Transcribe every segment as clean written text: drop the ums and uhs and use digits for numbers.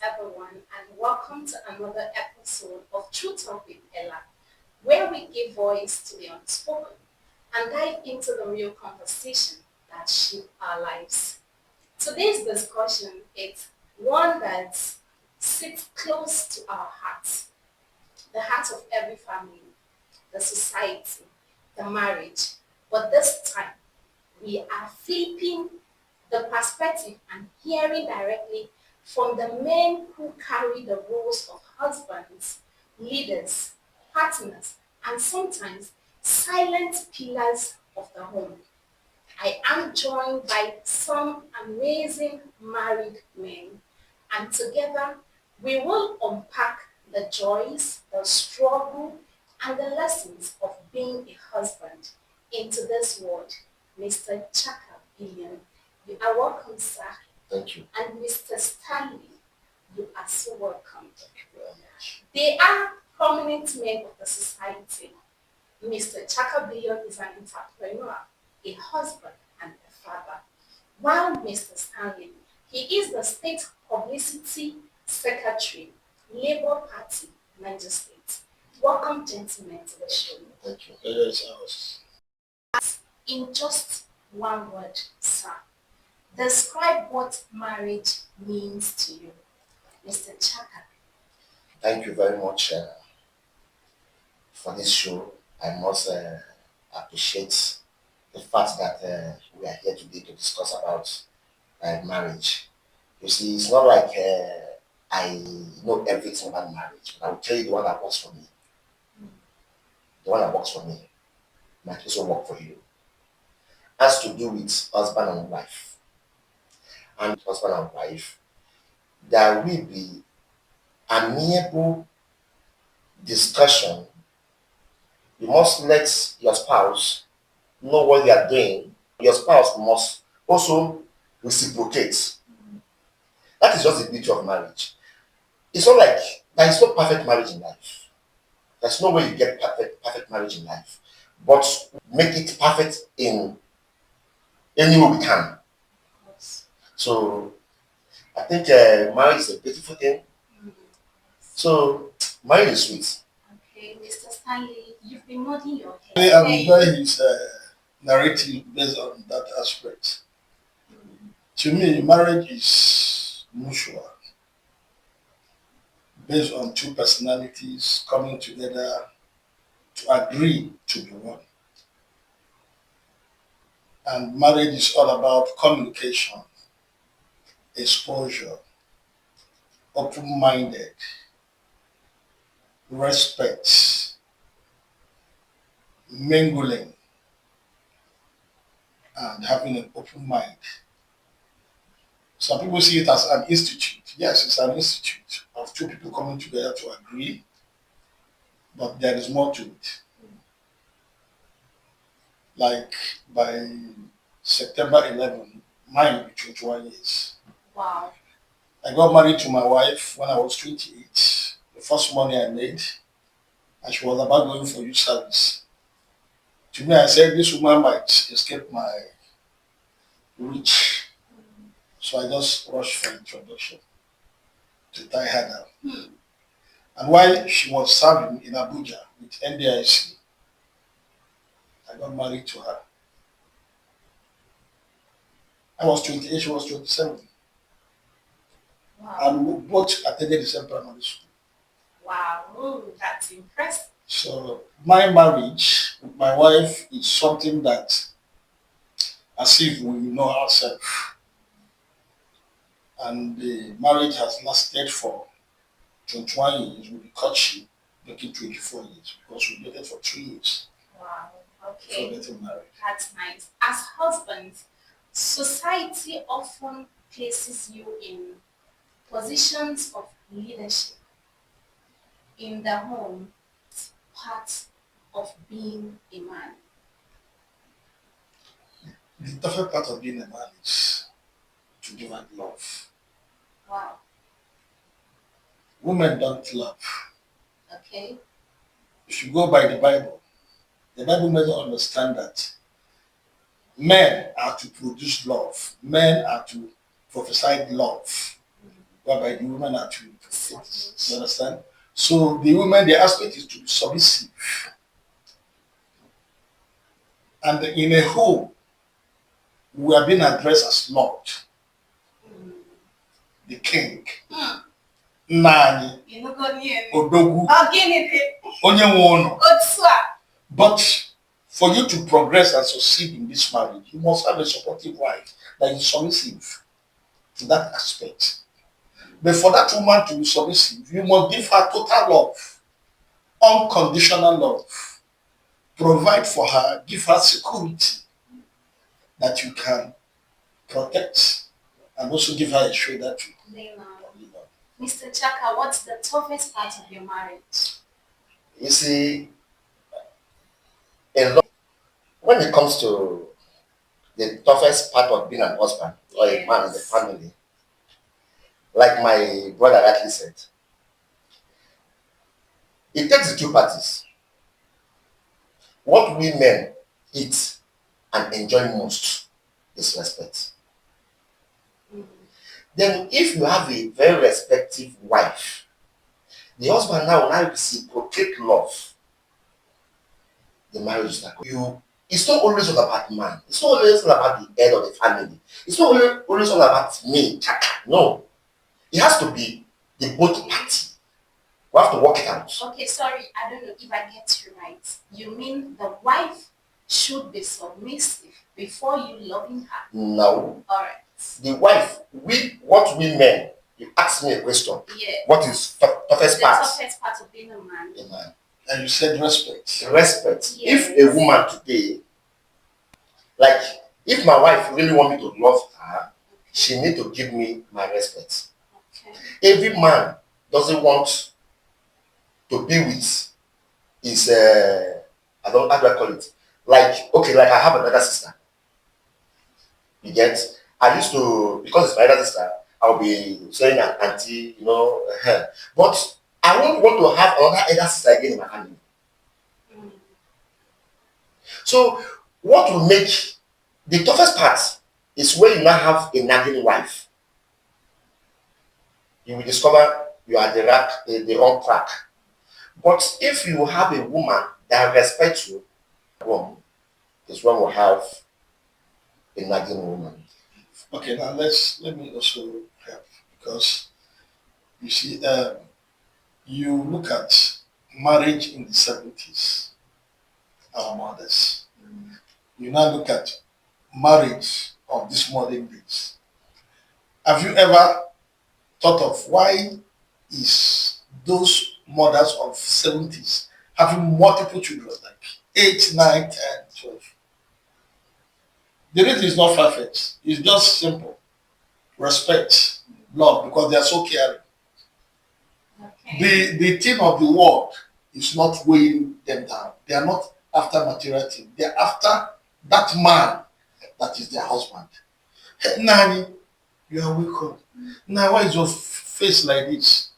everyone, and welcome to another episode of True Talk with Ella, where we give voice to the unspoken and dive into the real conversation that shape our lives. Today's discussion is one that sits close to our hearts, the heart of every family, the society, the marriage. But this time, we are flipping the perspective and hearing directly from the men who carry the roles of husbands, leaders, partners, and sometimes silent pillars of the home. I am joined by some amazing married men, and together we will unpack the joys, the struggle, and the lessons of being a husband into this world. Mr. Chaka Billion, you are welcome, sir. Thank you. And Mr. Stanley, you are so welcome. Thank you very much. They are prominent men of the society. Mr. Chaka Billion is an entrepreneur, a husband, and a father. While Mr. Stanley, he is the State Publicity Secretary, Labour Party, Niger State. Welcome, gentlemen, to the show. Thank you. Pleasure is ours. In just one word, sir, describe what marriage means to you. Mr. Chaka. Thank you very much for this show. I must appreciate the fact that we are here today to discuss about marriage. You see, it's not like I know everything about marriage, but I will tell you the one that works for me. The one that works for me might also work for you. Has to do with husband and wife. And husband and wife, there will be amiable discussion. You must let your spouse know what they are doing. Your spouse must also reciprocate. That is just the beauty of marriage. It's not like there is no perfect marriage in life. There's no way you get perfect marriage in life. But make it perfect in any way we can. So I think marriage is a beautiful thing. So marriage is sweet. Okay, Mr. Stanley, you've been nodding your I head. am enjoying his narrative based on that aspect. To me, marriage is mutual, based on two personalities coming together to agree to be one. And marriage is all about communication, exposure, open-minded, respect, mingling, and having an open mind. Some people see it as an institute. Yes, it's an institute of two people coming together to agree, but there is more to it. Like by September 11, mine will be 21 years. Wow. I got married to my wife when I was 28. The first money I made, and she was about going for youth service. To me, I said, this woman might escape my reach. So I just rushed for introduction to tie her down. And while she was serving in Abuja with NDIC, I got married to her. I was 28, she was 27. Wow. And we both attended the same primary school. Wow. Ooh, that's impressive. So my marriage with my wife is something that, as if we know ourselves. And the marriage has lasted for 21 years with the courtship, making 24 years because we dated for 3 years Wow. before Okay. getting married. That's nice. As husbands, society often places you in positions of leadership in the home, part of being a man. The toughest part of being a man is to give and love. Wow. Women don't love. Okay. If you go by the Bible doesn't understand that men are to produce love. Men are to prophesy love. whereby the women are to submit. You understand? So the women, the aspect is to be submissive. And in a home, we are being addressed as Lord, the King, Nani, Odogu, Onyewono. But for you to progress and succeed in this marriage, you must have a supportive wife that is submissive to that aspect. But for that woman to be submissive, you must give her total love, unconditional love. Provide for her, give her security that you can protect, and also give her a shoulder to. Mr. Chaka, what's the toughest part of your marriage? You see, when it comes to the toughest part of being an husband or a man in the family, like my brother rightly said, it takes the two parties. What we men eat and enjoy most is respect. Then if you have a very respectful wife, the husband now reciprocate love. The marriage is like it's not always all about man. It's not always all about the head of the family. It's not always all about me, Chaka. No. It has to be the both parties. We have to work it out. Okay, sorry, I don't know if I get you right. You mean the wife should be submissive before you loving her? No. Alright. The wife, what we men, you ask me a question. Yeah. What is toughest part? The toughest part of being a man. A man. And you said respect. Respect. Yes. If a woman today, like if my wife really want me to love her, she need to give me my respect. Okay. Every man doesn't want to be with his how do I call it? Like I have another sister. You get? I used to, because it's my elder sister, I'll be saying an auntie, but I won't want to have another elder sister again in my family. So what will make the toughest part is when you now have a nagging wife. You will discover you are the wrong track. But if you have a woman that respects you, this one will have a nagging woman. Okay, now let me also help, because you see, you look at marriage in the 70s, our mothers. You now look at marriage of this modern days. Have you ever thought of why is those mothers of 70s having multiple children, like 8, 9, 10, 12? The reason is not far-fetched. It's just simple. Respect, love, because they are so caring. Okay. The thing of the world is not weighing them down. They are not after material thing. They are after that man that is their husband. Hey, Nani, you are welcome. Now, why is your face like this?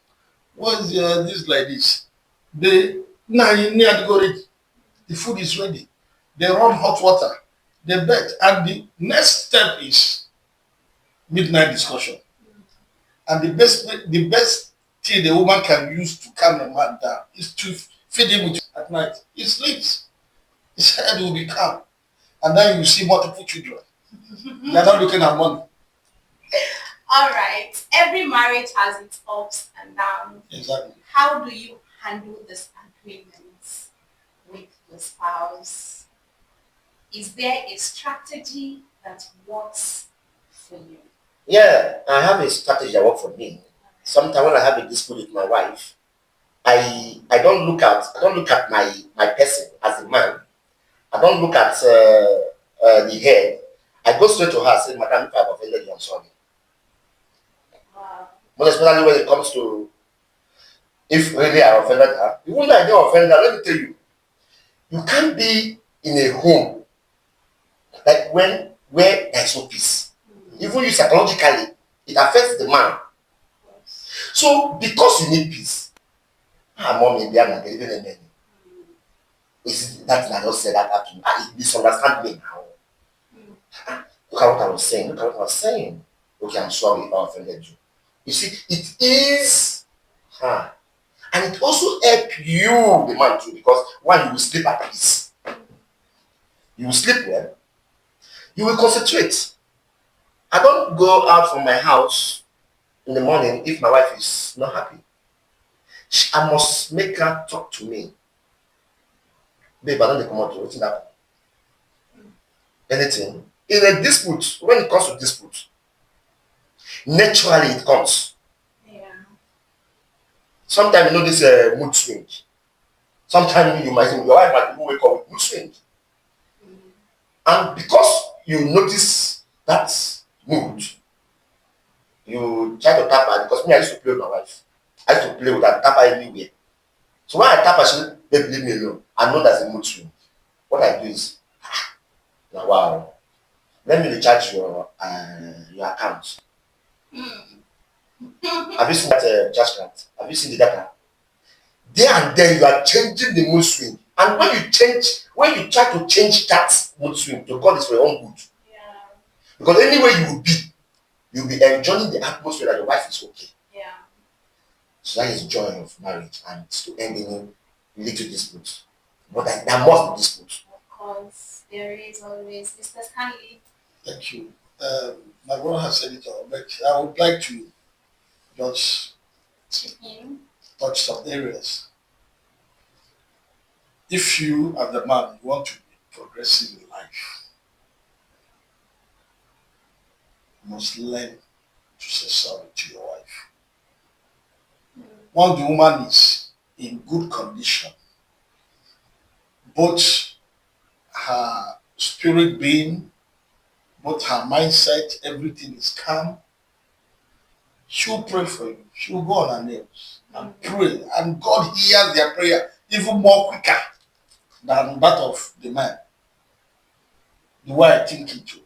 Why is this like this? Nani, near to go ready. The food is ready. They run hot water. They bet. And the next step is midnight discussion. And the best thing the woman can use to calm a man down is to feed him with at night. He sleeps. His head will be calm. And then you see multiple children. They are not looking at money. All right. Every marriage has its ups and downs. Exactly. How do you handle disagreements with the spouse? Is there a strategy that works for you? Yeah, I have a strategy that works for me. Sometimes when I have a dispute with my wife, I don't look at my person as a man. I don't look at the head. I go straight to her and say, Madam, if I've offended you, I'm sorry. Wow. Most especially when it comes to if really I offended her. Even though I didn't offend her, let me tell you, you can't be in a home like where there's no peace. Even you psychologically, it affects the man. So because you need peace, mom, maybe I'm not getting any. That's not just said that to me. It misunderstand me now. Look at what I was saying. Okay, I'm sorry if I offended you. You see, it is her. And it also help you, the man too, because one, you will sleep at peace. You will sleep well. You will concentrate. I don't go out from my house in the morning if my wife is not happy. I must make her talk to me. Babe, I don't come out to what's that? Anything. In a dispute, when it comes to dispute, naturally it comes. Yeah. Sometimes you know this mood swing. Sometimes your wife might even wake up with mood swing. And because you notice that mood, you try to tap her, because me, I used to play with my wife. I used to play with her, tap her anywhere. So when I tap her, she said, babe, leave me alone. I know that's a mood swing. What I do is, now wow, let me recharge your account. Have you seen that charge card? Have you seen the data? There and then you are changing the mood swing. And when you try to change that mood swing to God is for your own good. Yeah. Because anywhere you will be, you'll be enjoying the atmosphere that your wife is okay. Yeah. So that is joy of marriage, and to end any little dispute. But there must be dispute. Of course, there is always. Mr. Stanley. Thank you. My brother has said it all, but I would like to just Chip in. touch some areas. If you, as the man, you want to be progressive in life, you must learn to say sorry to your wife. Once the woman is in good condition, both her spirit being, both her mindset, everything is calm, she'll pray for you. She'll go on her knees and pray. And God hears their prayer even more quicker than that of the man. The way I think it too.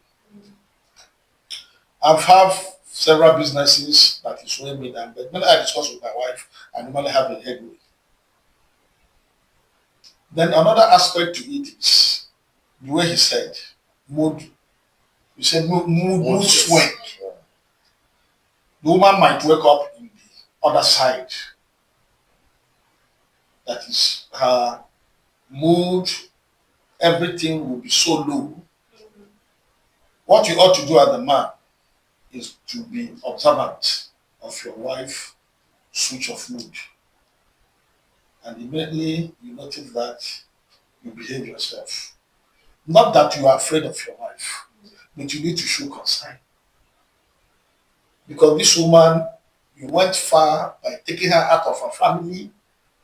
I've had several businesses that is weighing me down, but when I discuss with my wife, I normally have a headway. Then another aspect to it is the way he said, mood. You said mood swing. The woman might wake up in the other side. That is her mood, everything will be so low. What you ought to do as a man is to be observant of your wife's switch of mood. And immediately you notice that you behave yourself. Not that you are afraid of your wife, but you need to show concern. Because this woman, you went far by taking her out of her family,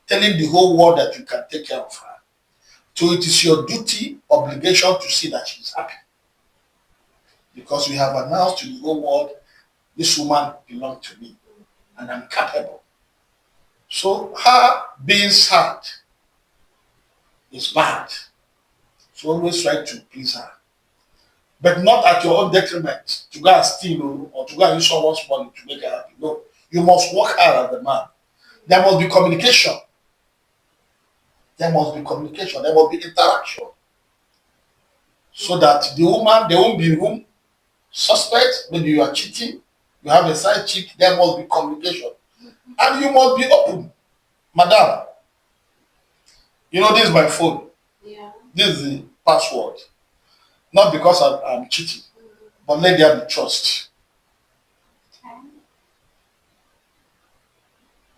telling the whole world that you can take care of her. So it is your duty, obligation to see that she is happy. Because we have announced to the whole world, this woman belongs to me and I'm capable. So her being sad is bad. So always try to please her. But not at your own detriment, to go and steal or to go and use someone's money to make her happy. No, you must work hard as a man. There must be communication. There must be communication. There must be interaction. So that the woman, there won't be room. Suspect, maybe you are cheating, you have a side chick, there must be communication. And you must be open. Madam, you know this is my phone. Yeah. This is the password. Not because I'm cheating, but let there be trust. Okay.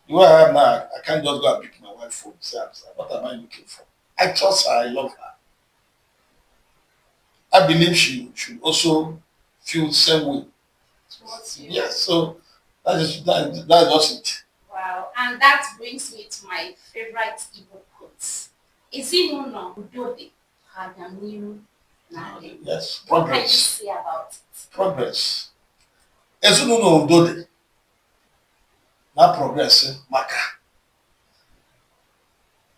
The way I am now, I can't just go and pick my wife's phone and say, what am I looking for? I trust her, I love her. I believe she should also feel the same way. Towards you. Yes, so that's just it. Wow. And that brings me to my favorite Igbo quote. Ezinụlọ udode Haganiru Nade. Yes, What can you progress. say about it? Progress. Ezinụlọ udode. Na progress maka.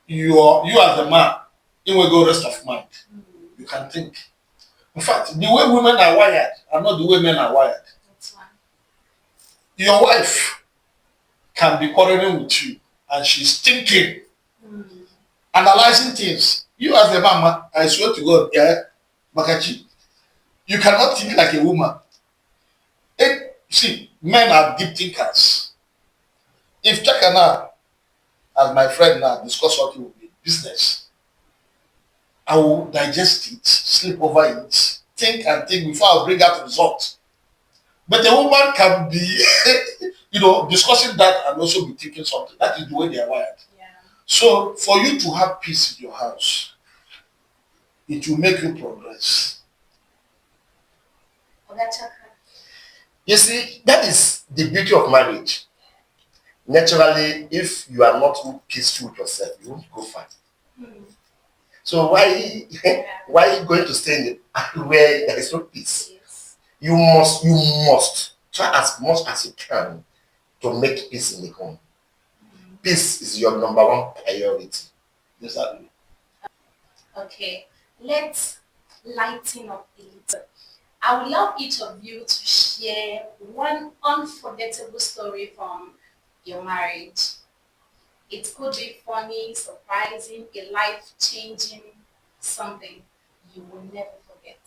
You as a man, you will go rest of mind. You can think. In fact, the way women are wired are not the way men are wired. That's one. Your wife can be quarreling with you and she's thinking, analyzing things. You as a man, I swear to God, yeah, Makachi, you cannot think like a woman. See, men are deep thinkers. If Chaka now, as my friend now, discuss something with me, business, I will digest it, sleep over it, think and think before I bring out results. But a woman can be, discussing that and also be thinking something. That is the way they are wired. Yeah. So for you to have peace in your house, it will make you progress. Oga Chaka. You see, that is the beauty of marriage. Naturally, if you are not peaceful with yourself, you won't go far. Hmm. So why Yeah. why are you going to stay in the where there is no peace? Yes. You must try as much as you can to make peace in the home. Peace is your number one priority. Exactly. Okay. Let's lighten up a little. I would love each of you to share one unforgettable story from your marriage. It could be funny, surprising, a life-changing something you will never forget.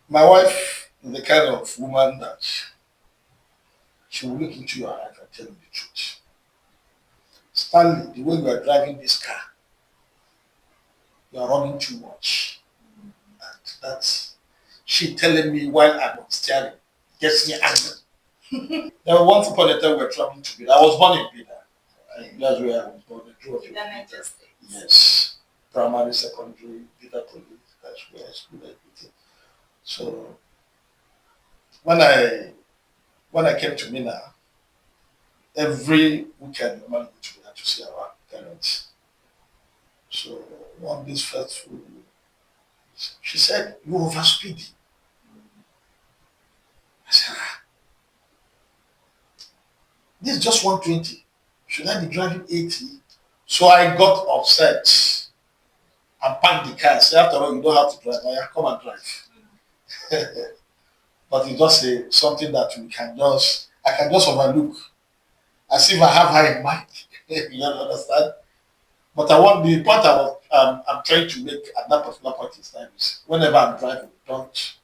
My wife is the kind of woman that she will look into your eyes and tell you the truth. Stanley, the way you are driving this car, you are running too much. And that's she telling me while I'm on steering. Gets me angry. There was once upon a time we were traveling together. I was born in Bida. And that's where I was born. The two of you. United States. Yes. Primary, secondary, Bida Police. That's where I schooled everything. So when I came to Mina, every weekend we went to Mina to see our parents. So one this first food, she said, "You overspeed." I said, "This is just 120. Should I be driving 80?" So I got upset and parked the car. I said, "After all, you don't have to drive. I come and drive." But it's just something that I can just overlook as if I have her in mind. You understand? But the point I'm trying to make at that particular point in time is whenever I'm driving, don't,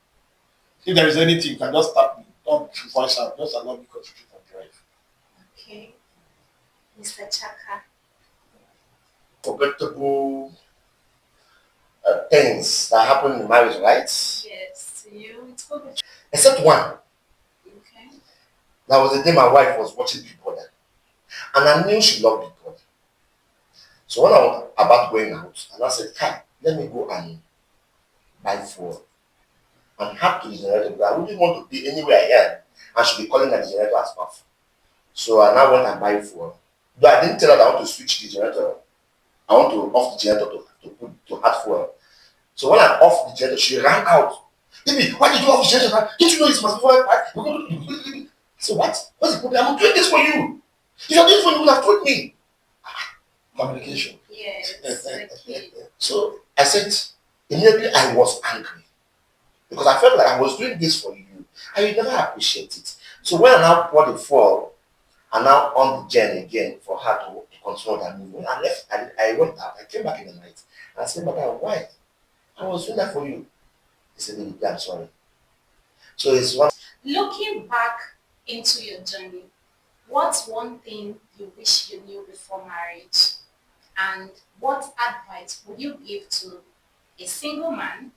if there is anything, you can just stop me. Don't voice out. Just allow me to concentrate and drive. Okay. Mr. Chaka. Forgettable things that happen in marriage, right? Yes, to you. It could be. Except one. Okay. That was the day my wife was watching Big Brother. And I knew she loved Big Brother. So when I was about going out, and I said, "Kai, let me go and buy fuel and have to the generator because I wouldn't want to be anywhere I am and should be calling the generator as well." So I now went and buy fuel. Though I didn't tell her that I want to switch the generator. I want to off the generator to add fuel. So when I off the generator, she ran out. "Baby, why did you off the generator? Don't you know it's my fuel?" So what's the problem? I'm doing this for you. If you're doing it for you, you would have told me. Communication. Yes, the key. So I said, immediately I was angry because I felt like I was doing this for you and you never appreciate it. So when I now poured the fuel, I now on the gen again for her to control that movement. I left, I went out, I came back in the night. And I said, "But why? I was doing that for you." He said, "Baby, I'm sorry." So it's one. Looking back into your journey, what's one thing you wish you knew before marriage? And what advice would you give to a single man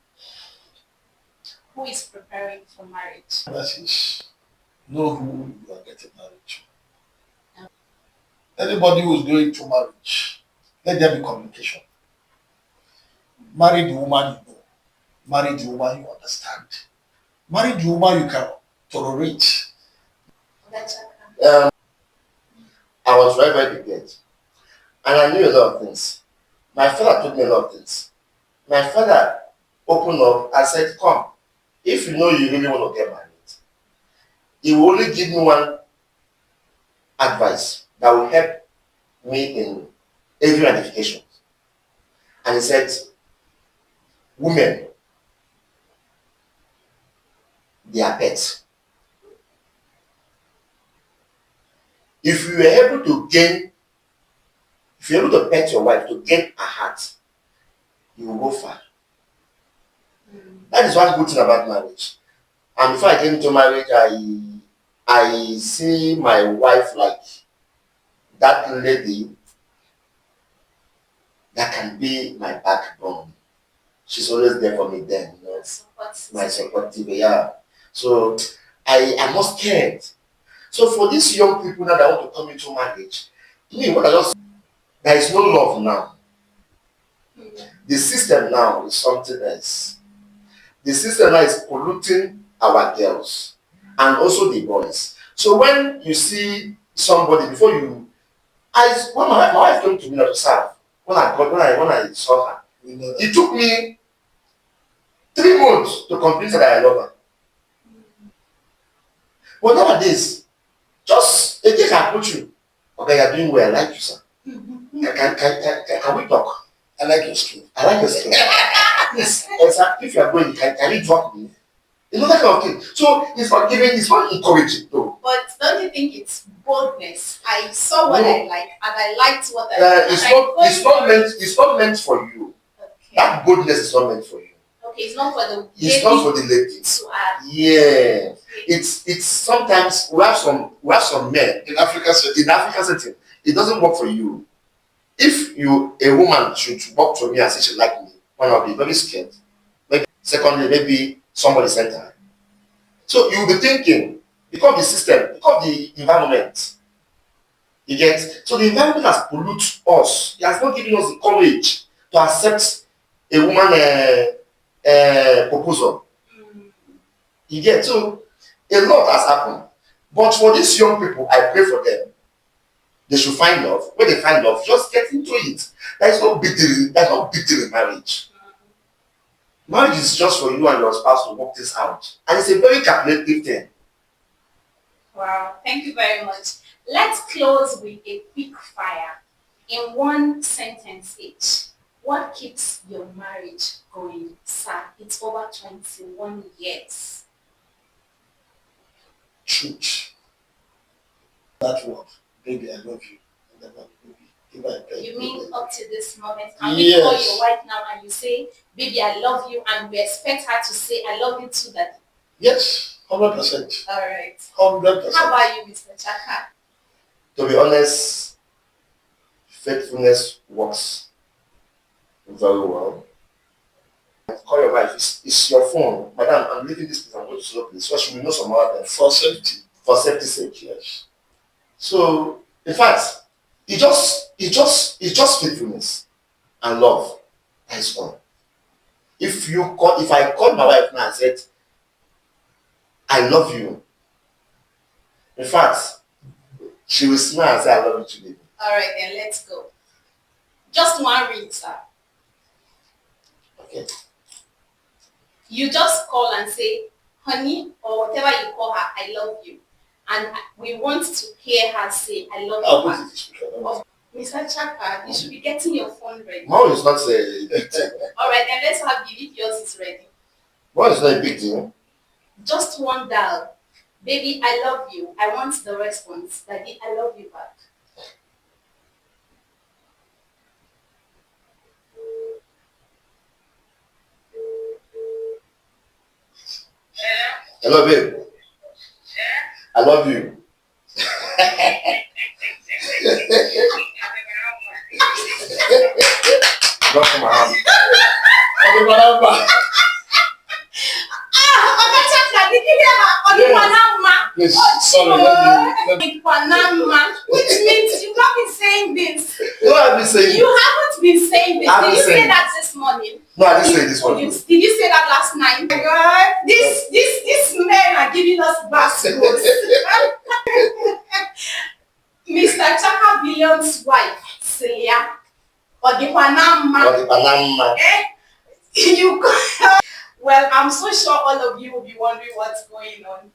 who is preparing for marriage? That is, know who you are getting married to. Anybody who is going to marriage, let there be communication. Marry the woman you know. Marry the woman you understand. Marry the woman you can tolerate. Oga Chaka. I was very, very prepared. And I knew a lot of things. My father told me a lot of things. My father opened up and said, "Come, if you know you really want to get married, he will only give me one advice that will help me in every ramification." And he said, "Women, they are pets. If you are able to gain, if you're able to pet your wife to gain her heart, you will go far." Mm. That is one good thing about marriage. And before I came into marriage, I see my wife like that lady that can be my backbone. She's always there for me then, you know, my supportive, yeah. So I'm not scared. So for these young people now that want to come into marriage, me, what I just there is no love now. The system now is something else. The system now is polluting our girls and also the boys. So when you see somebody before you, when my wife came to me to serve, when I saw her, it took me 3 months to convince her that I love her. But nowadays, just a day can approach you. Okay, you're doing well. I like you, sir. Can we talk? I like your skin. I like your skin. Please, if you are going, can you drop me? You know that kind of thing. So it's not giving, it's not encouraging though. But don't you think it's boldness? I saw what I like and I liked what I liked. It's not meant for you. Okay. That boldness is not meant for you. Okay, it's not for the It's not for the ladies. to add. Yeah. Okay. It's sometimes we have some men In Africa setting. It doesn't work for you. If a woman should walk to me and say she like me, one, I'll be very scared. Maybe secondly, maybe somebody sent her. So you'll be thinking, because the system, because the environment, you get, so the environment has polluted us. It has not given us the courage to accept a woman proposal. You get, so a lot has happened. But for these young people, I pray for them. They should find love. When they find love, just get into it. There's no big deal. There's no big deal in marriage. Marriage is just for you and your spouse to work this out. And it's a very calculative thing. Wow, thank you very much. Let's close with a quick fire in one sentence each. What keeps your marriage going, sir? It's over 21 years. Truth. That word. Baby, I love you. You mean up to this moment? Can we call your wife now and you say, baby, I love you, and we expect her to say, I love you too, Daddy? Yes, 100%. All right. 100%. How about you, Mr. Chaka? To be honest, faithfulness works very well. Call your wife. It's your phone. Madam, I'm leaving this place. I'm going to slow place. So she will know some other things. For safety. For safety's sake, yes. So, in fact, it's just faithfulness and love. That is all. If I call my wife now and said, I love you, in fact, she will smile and say, I love you too, baby. All right, then let's go. Just one ring, sir. Okay. You just call and say, honey, or whatever you call her, I love you. And we want to hear her say, I love I'll you. put it speaker. Mr. Chaka, you should be getting your phone ready. Mom is not a big deal. All right, then let's have you if yours is ready. Mom is not a big deal. Just one dial. Baby, I love you. I want the response. Daddy, I love you back. Hello, babe. I love you. Drop from my hand. Did you hear her? Please, Oh, sorry, let me. which means you've not been saying this. No, I've been saying. You haven't been saying this. I've Did been you say saying- that this morning? No, I didn't say this one. Did you say that last night? Oh my God, these men are giving us basketballs. Mr. Chaka Billion's wife, Celia, or the Panama. You well, I'm so sure all of you will be wondering what's going on.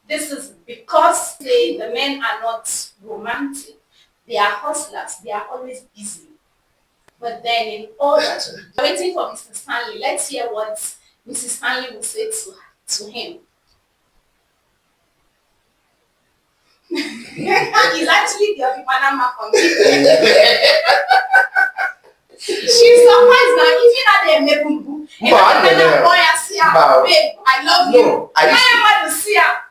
This is because the men are not romantic. They are hustlers. They are always busy. But then in order to waiting for Mr. Stanley, let's hear what Mrs. Stanley will say to him. He's actually the Panama from me. She's surprised now. Even at the Mebumbu. Boy, I see Wow. babe, I love you. No, I used to.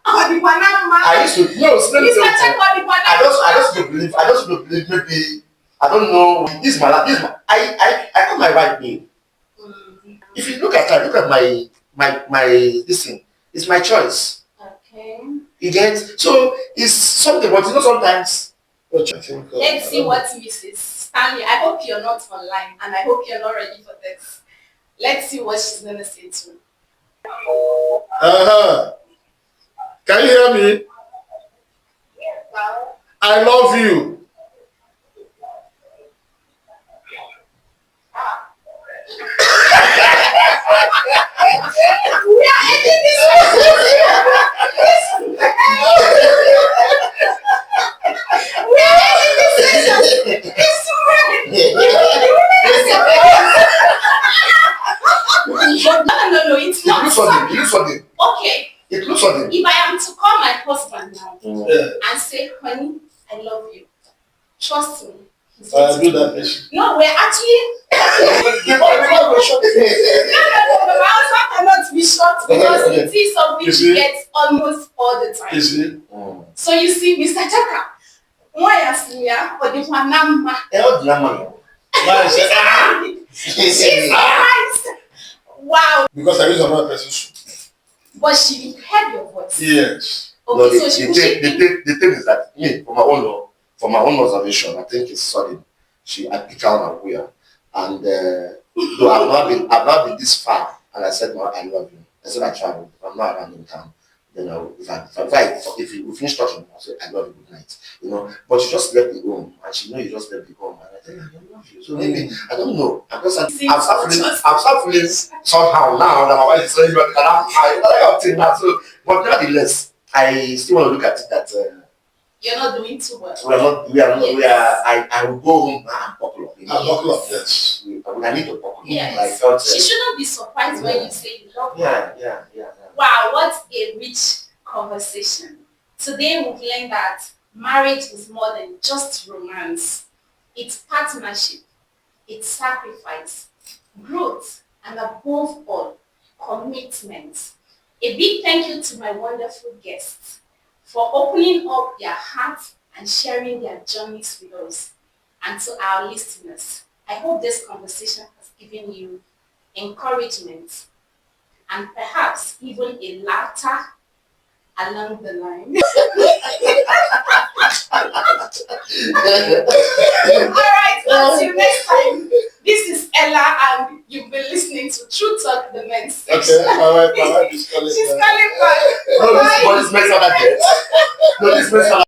I used to. No, let me tell you. I just don't believe. I just don't believe. Maybe I don't know. This is my life. This is my. I got my right name. If you look at her, look at my this thing. It's my choice. Okay. You get? So it's something, but you know sometimes. Let's see what Mrs. Stanley. I hope you're not online, and I hope you're not ready for this. Let's see what she's gonna say to me. Can you hear me? I love you. We are ending this relationship. We are ending this relationship. It's no, it's not. It looks something. Okay. It looks something. If I am to call my husband now and say, honey, I love you, trust me. I do that. No, we're actually. No, my husband cannot be short because it is something he gets almost all the time. You see? So you see, Mr. Chaka, why ask me or the Panama? She's right. Wow. Because I use another person's soup. But she heard your voice. Yes. Okay, No, so she the thing is that me, from my own observation, I think it's sudden. I pick out aware, and though I've not been this far, and I said, no, I love you. I said I travel. I'm not around in town. You know, if we finish talking, I said I love you, good night. You know, but she just left the home, and she know you just left the home, and I said I love you. So maybe I don't know. I'm start feeling somehow now that my wife is saying, but I up till now. So, but nevertheless, I still want to look at it that. You're not doing too well. We are not. Yes. I will go home and buckle up. Buckle up, yes. I need to buckle up. Yes. She shouldn't be surprised when you say you love her. Yeah. Wow, what a rich conversation. Today we've learned that marriage is more than just romance. It's partnership, it's sacrifice, growth, and above all, commitment. A big thank you to my wonderful guests for opening up their hearts and sharing their journeys with us. And to our listeners, I hope this conversation has given you encouragement and perhaps even a laughter along the line. Alright, until next time, this is Ella and you've been listening to True Talk, the men's section. Okay, alright, she's calling back. No, this makes her that. No, this makes her